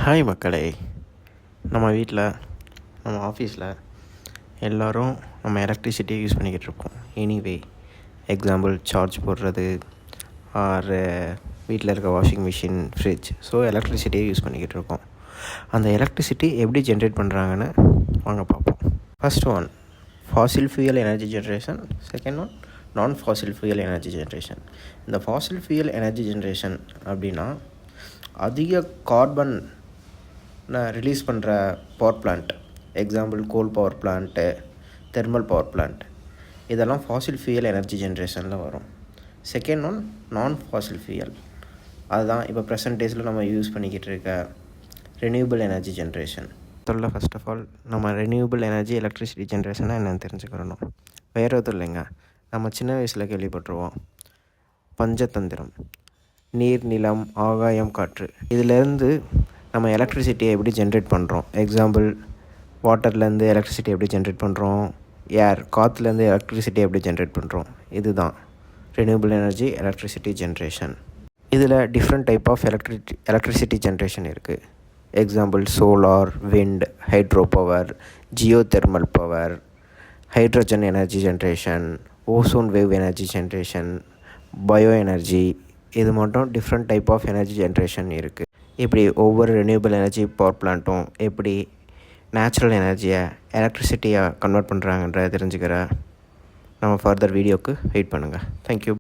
Hi மக்களே, நம்ம வீட்டில் நம்ம ஆஃபீஸில் எல்லோரும் நம்ம எலக்ட்ரிசிட்டியை யூஸ் பண்ணிக்கிட்டு இருக்கோம். எனிவே எக்ஸாம்பிள் சார்ஜ் போடுறது ஆர் வீட்டில் இருக்க வாஷிங் மிஷின், ஃப்ரிட்ஜ், ஸோ எலக்ட்ரிசிட்டியை யூஸ் பண்ணிக்கிட்டு இருக்கோம். அந்த எலக்ட்ரிசிட்டி எப்படி ஜென்ரேட் பண்ணுறாங்கன்னு வாங்க பார்ப்போம். First one fossil fuel energy generation, second one non fossil fuel energy generation. இந்த ஃபாசில் ஃபியூயல் எனர்ஜி ஜென்ரேஷன் அப்படின்னா அதிக கார்பன் ரிலீஸ் பண்ணுற power plant, example coal power plant, thermal power plant, இதெல்லாம் ஃபாசில் ஃபியூயல் எனர்ஜி ஜென்ரேஷனில் வரும். Second one non fossil fuel, அதுதான் இப்போ present டேஸில் நம்ம யூஸ் பண்ணிக்கிட்டு இருக்க renewable energy generation. First of all நம்ம ரெனியூபிள் எனர்ஜி எலக்ட்ரிசிட்டி ஜென்ரேஷனாக என்னென்னு தெரிஞ்சுக்கிறணும். வேறு எதுவும் இல்லைங்க, நம்ம சின்ன வயசில் கேள்விப்பட்டுருவோம் பஞ்சதந்திரம், நீர், நிலம், ஆகாயம், காற்று. இதிலேருந்து நம்ம எலக்ட்ரிசிட்டியை எப்படி ஜென்ரேட் பண்ணுறோம். எக்ஸாம்பிள் வாட்டர்லேருந்து எலக்ட்ரிசிட்டி எப்படி ஜென்ரேட் பண்ணுறோம், ஏர், காற்றுலேருந்து எலக்ட்ரிசிட்டி எப்படி ஜென்ரேட் பண்ணுறோம். இதுதான் ரெனியூபிள் எனர்ஜி எலக்ட்ரிசிட்டி ஜென்ரேஷன். இதில் different type of electricity generation இருக்குது. Example solar, wind, hydro power, geo thermal power, hydrogen energy generation, ozone wave energy generation, bio energy. இது மட்டும் different type of energy generation இருக்குது. இப்படி ஒவ்வொரு renewable energy power பிளான்ட்டும் எப்படி natural எனர்ஜியை எலக்ட்ரிசிட்டியாக convert பண்ணுறாங்கன்றத தெரிஞ்சுக்கிற நம்ம ஃபர்தர் வீடியோவுக்கு வெயிட் பண்ணுங்கள். தேங்க்யூ.